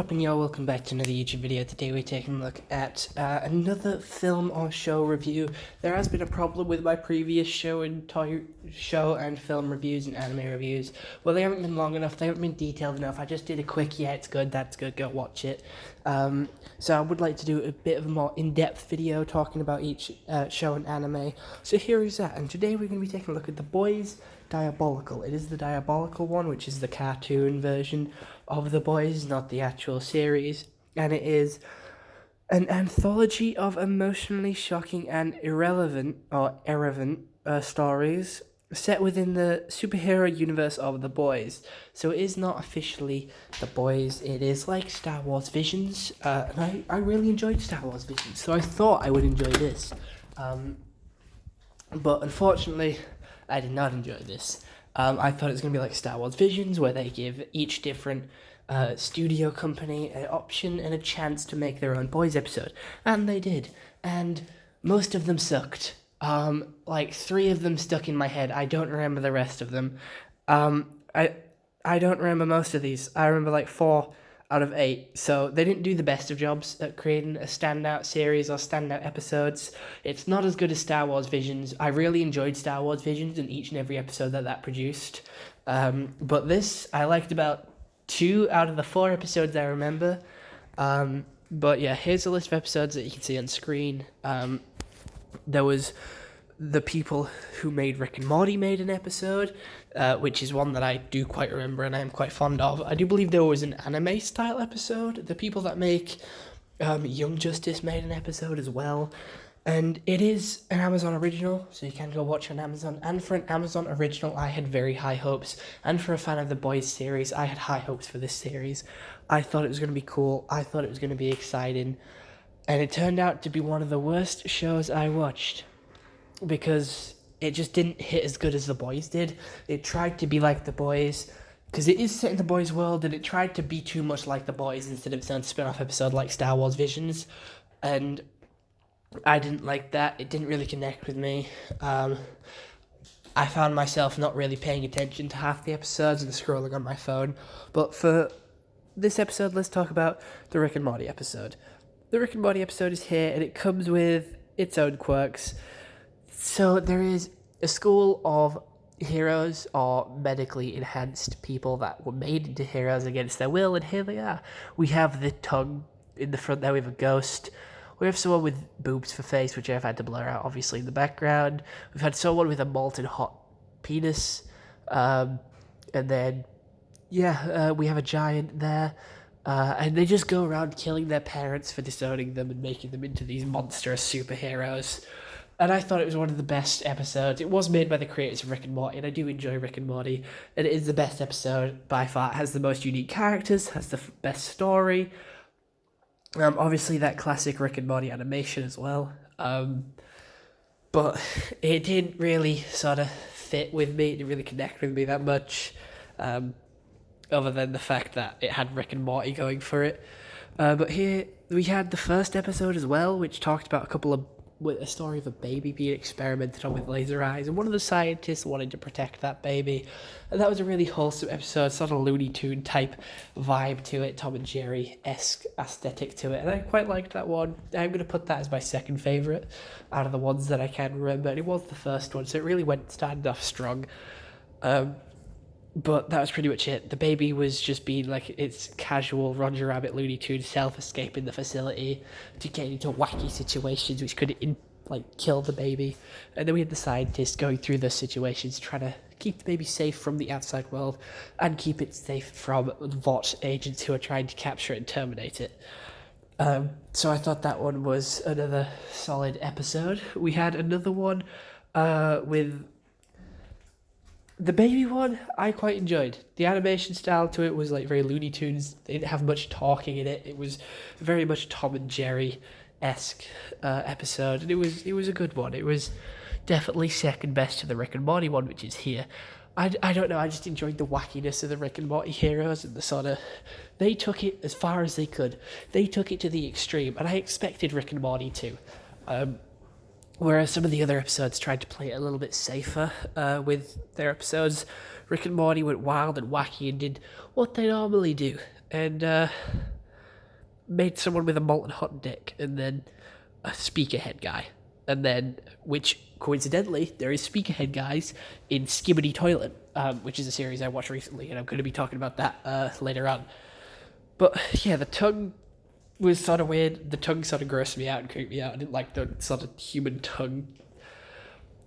up, and welcome back to another YouTube video. Today we're taking a look at another film or show review. There has been a problem with my previous show and film reviews and anime reviews. Well, they haven't been long enough, they haven't been detailed enough. I just did a quick, yeah, it's good, that's good, go watch it. So I would like to do a bit of a more in-depth video talking about each show and anime. So here is that, and today we're going to be taking a look at The Boys Diabolical. It is the Diabolical one, which is the cartoon version of The Boys, not the actual series, and it is an anthology of emotionally shocking and irrelevant stories set within the superhero universe of The Boys. So it is not officially The Boys, it is like Star Wars Visions, and I really enjoyed Star Wars Visions, so I thought I would enjoy this. But unfortunately, I did not enjoy this. I thought it was going to be like Star Wars Visions, where they give each different studio company an option and a chance to make their own Boys episode. And they did. And most of them sucked. Like 3 of them stuck in my head. I don't remember the rest of them. I don't remember most of these. I remember like 4 out of 8. So they didn't do the best of jobs at creating a standout series or standout episodes. It's not as good as Star Wars Visions. I really enjoyed Star Wars Visions and each and every episode that produced. But this, I liked about 2 out of the 4 episodes I remember. But yeah, here's a list of episodes that you can see on screen. There was the people who made Rick and Morty made an episode, which is one that I do quite remember and I am quite fond of. I do believe there was an anime style episode. The people that make Young Justice made an episode as well. And it is an Amazon original, so you can go watch on Amazon. And for an Amazon original, I had very high hopes. And for a fan of the Boys series, I had high hopes for this series. I thought it was going to be cool. I thought it was going to be exciting. And it turned out to be one of the worst shows I watched, because it just didn't hit as good as The Boys did. It tried to be like The Boys, because it is set in The Boys world, and it tried to be too much like The Boys instead of its own spin-off episode like Star Wars Visions. And I didn't like that. It didn't really connect with me. I found myself not really paying attention to half the episodes and scrolling on my phone. But for this episode, let's talk about the Rick and Morty episode. The Rick and Morty episode is here, and it comes with its own quirks. So there is a school of heroes or medically enhanced people that were made into heroes against their will, and here they are. We have the tongue in the front there, we have a ghost. We have someone with boobs for face, which I've had to blur out, obviously, in the background. We've had someone with a molten hot penis. And then, we have a giant there. And they just go around killing their parents for disowning them and making them into these monstrous superheroes. And I thought it was one of the best episodes. It was made by the creators of Rick and Morty, and I do enjoy Rick and Morty. And it is the best episode by far. It has the most unique characters, has the best story. Obviously that classic Rick and Morty animation as well. But it didn't really sort of fit with me. It didn't really connect with me that much. Other than the fact that it had Rick and Morty going for it. But here we had the first episode as well, which talked about a story of a baby being experimented on with laser eyes, and one of the scientists wanted to protect that baby. And that was a really wholesome episode, sort of Looney Tune type vibe to it, Tom and Jerry-esque aesthetic to it, and I quite liked that one. I'm going to put that as my second favourite out of the ones that I can remember, and it was the first one, so it really started off strong. But that was pretty much it. The baby was just being like its casual Roger Rabbit Looney Tune self-escaping the facility to get into wacky situations which could kill the baby. And then we had the scientist going through those situations, trying to keep the baby safe from the outside world and keep it safe from bot agents who are trying to capture it and terminate it. So I thought that one was another solid episode. We had another one with the baby one. I quite enjoyed. The animation style to it was like very Looney Tunes. They didn't have much talking in it. It was very much Tom and Jerry-esque episode, and it was a good one. It was definitely second best to the Rick and Morty one, which is here. I don't know, I just enjoyed the wackiness of the Rick and Morty heroes, and the sort of, they took it as far as they could. They took it to the extreme, and I expected Rick and Morty to. Whereas some of the other episodes tried to play it a little bit safer with their episodes. Rick and Morty went wild and wacky and did what they normally do. And made someone with a molten hot dick, and then a speakerhead guy, and then which coincidentally there is speakerhead guys in Skibbity Toilet, which is a series I watched recently, and I'm going to be talking about that later on. But yeah, the tongue was sort of weird. The tongue sort of grossed me out and creeped me out. I didn't like the sort of human tongue.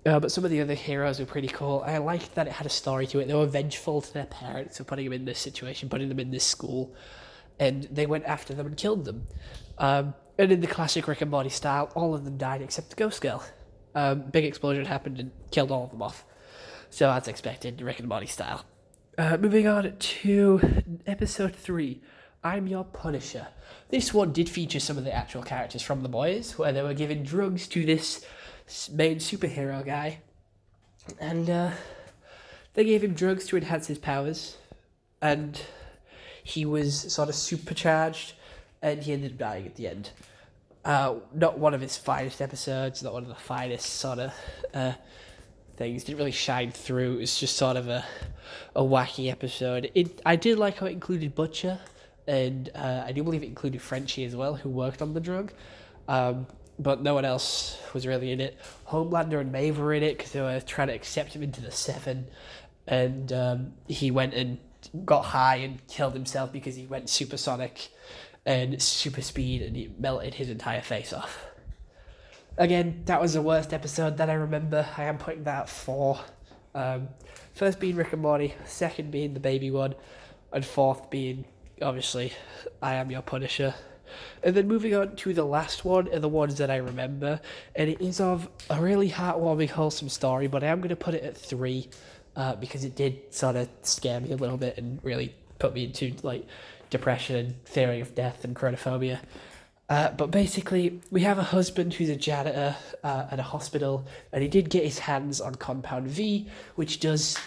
But some of the other heroes were pretty cool. I liked that it had a story to it. They were vengeful to their parents for putting them in this situation, putting them in this school, and they went after them and killed them. And in the classic Rick and Morty style, all of them died except the Ghost Girl. Big explosion happened and killed all of them off. So as expected, Rick and Morty style. Moving on to episode 3, I'm Your Punisher. This one did feature some of the actual characters from The Boys, where they were given drugs to this main superhero guy. And they gave him drugs to enhance his powers. And he was sort of supercharged, and he ended up dying at the end. Not one of his finest episodes, not one of the finest sort of things. Didn't really shine through. It was just sort of a wacky episode. I did like how it included Butcher, and I do believe it included Frenchie as well, who worked on the drug. But no one else was really in it. Homelander and Maeve were in it because they were trying to accept him into the Seven, and he went and got high and killed himself because he went supersonic and super speed, and he melted his entire face off. Again, that was the worst episode that I remember. I am putting that at 4. First being Rick and Morty, second being the baby one, and fourth being, obviously, I Am Your Punisher. And then moving on to the last one, and the ones that I remember, and it is of a really heartwarming, wholesome story, but I am going to put it at 3, because it did sort of scare me a little bit and really put me into, like, depression and fearing of death and chronophobia. But basically, we have a husband who's a janitor at a hospital, and he did get his hands on Compound V, which does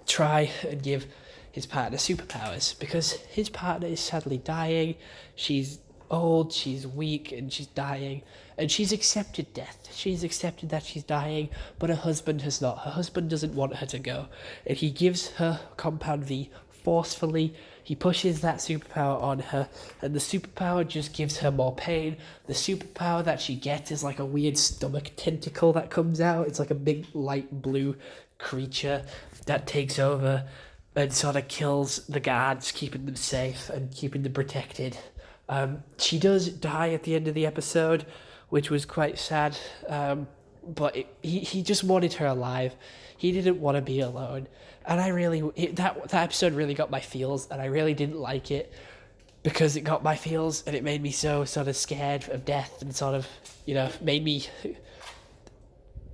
try and give his partner superpowers, because his partner is sadly dying. She's old, she's weak, and she's dying, and she's accepted death. She's accepted that she's dying, but her husband has not. Her husband doesn't want her to go, and he gives her Compound V forcefully. He pushes that superpower on her, and the superpower just gives her more pain. The superpower that she gets is like a weird stomach tentacle that comes out. It's like a big light blue creature that takes over and sort of kills the guards, keeping them safe and keeping them protected. She does die at the end of the episode, which was quite sad, but he just wanted her alive. He didn't want to be alone. And that episode really got my feels, and I really didn't like it because it got my feels, and it made me so sort of scared of death, and sort of, made me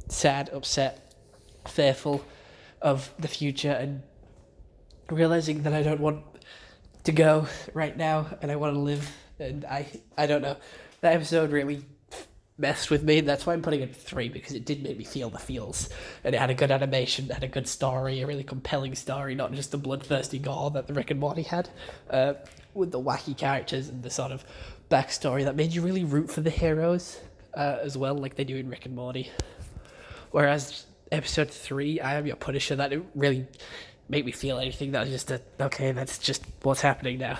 sad, upset, fearful of the future, and realizing that I don't want to go right now, and I want to live, and I don't know. That episode really messed with me. That's why I'm putting it 3, because it did make me feel the feels, and it had a good animation, it had a good story, a really compelling story, not just the bloodthirsty gore that the Rick and Morty had, with the wacky characters and the sort of backstory that made you really root for the heroes as well, like they do in Rick and Morty. Whereas episode 3, I Am Your Punisher, that didn't really make me feel anything. That was just okay, that's just what's happening now.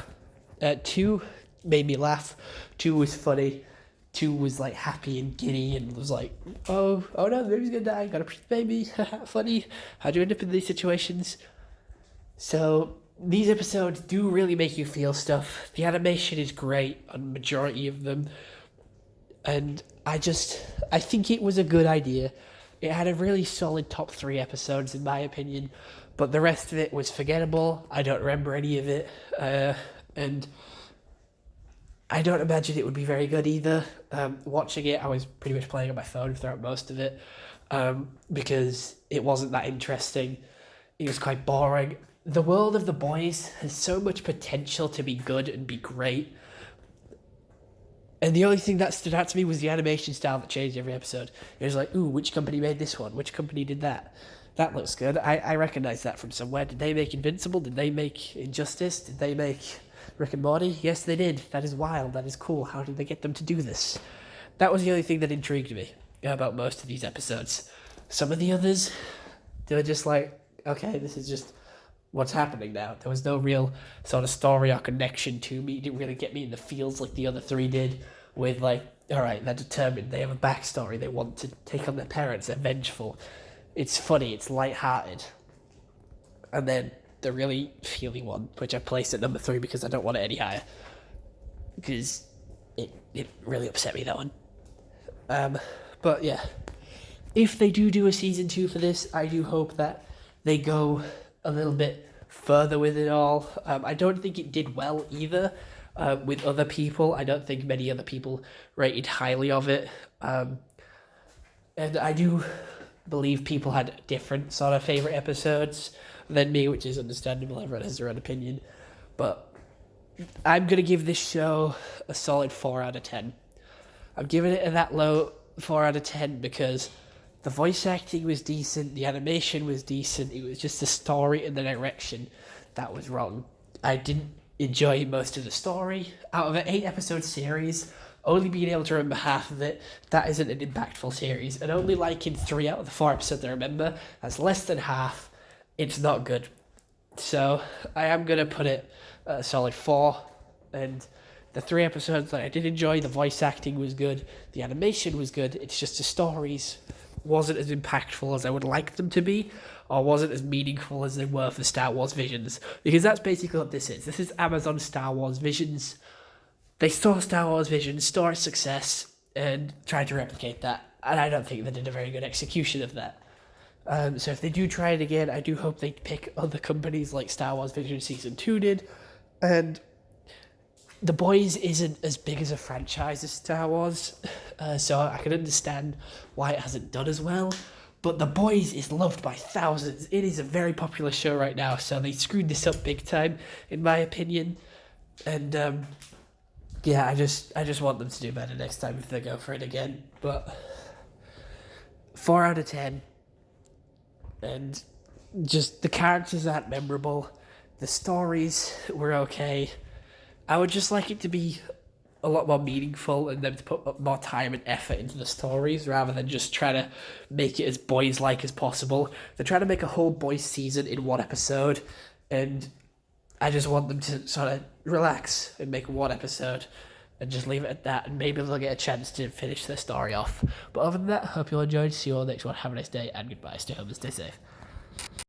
2 made me laugh. 2 was funny. 2 was like happy and giddy and was like, oh no, the baby's gonna die, gotta protect the baby. Funny. How'd you end up in these situations? So these episodes do really make you feel stuff. The animation is great on the majority of them, and I think it was a good idea. It had a really solid top 3 episodes in my opinion, but the rest of it was forgettable. I don't remember any of it, and I don't imagine it would be very good either. Watching it, I was pretty much playing on my phone throughout most of it, because it wasn't that interesting. It was quite boring. The world of The Boys has so much potential to be good and be great, and the only thing that stood out to me was the animation style that changed every episode. It was like, ooh, which company made this one? Which company did that? That looks good. I recognize that from somewhere. Did they make Invincible? Did they make Injustice? Did they make Rick and Morty? Yes, they did. That is wild. That is cool. How did they get them to do this? That was the only thing that intrigued me about most of these episodes. Some of the others, they were just like, okay, this is just what's happening now. There was no real sort of story or connection to me. It didn't really get me in the feels like the other three did, with like, all right, they're determined, they have a backstory, they want to take on their parents, they're vengeful. It's funny, it's light-hearted. And then the really feely one, which I placed at number 3 because I don't want it any higher, because it really upset me, that one. But yeah, if they do a season 2 for this, I do hope that they go a little bit further with it all. I don't think it did well either with other people. I don't think many other people rated highly of it. And I do believe people had different sort of favourite episodes than me, which is understandable. Everyone has their own opinion. But I'm going to give this show a solid 4 out of 10. I'm giving it a that low 4 out of 10 because the voice acting was decent, the animation was decent, it was just the story and the direction that was wrong. I didn't enjoy most of the story. Out of an 8-episode series, only being able to remember half of it, that isn't an impactful series. And only liking 3 out of the 4 episodes I remember, that's less than half. It's not good. So I am going to put it a solid 4. And the 3 episodes that I did enjoy, the voice acting was good, the animation was good, it's just the stories wasn't as impactful as I would like them to be, or wasn't as meaningful as they were for Star Wars Visions. Because that's basically what this is. This is Amazon Star Wars Visions. They saw Star Wars Visions, saw its success, and tried to replicate that. And I don't think they did a very good execution of that. So if they do try it again, I do hope they pick other companies like Star Wars Visions Season 2 did. And The Boys isn't as big as a franchise as Star Wars, so I can understand why it hasn't done as well. But The Boys is loved by thousands. It is a very popular show right now, so they screwed this up big time, in my opinion. And yeah, I just want them to do better next time if they go for it again. But 4 out of 10, and just the characters aren't memorable. The stories were okay. I would just like it to be a lot more meaningful and them to put more time and effort into the stories rather than just try to make it as boys-like as possible. They're trying to make a whole boys season in 1 episode, and I just want them to sort of relax and make 1 episode and just leave it at that, and maybe they'll get a chance to finish their story off. But other than that, hope you all enjoyed. See you all next one. Have a nice day, and goodbye. Stay home and stay safe.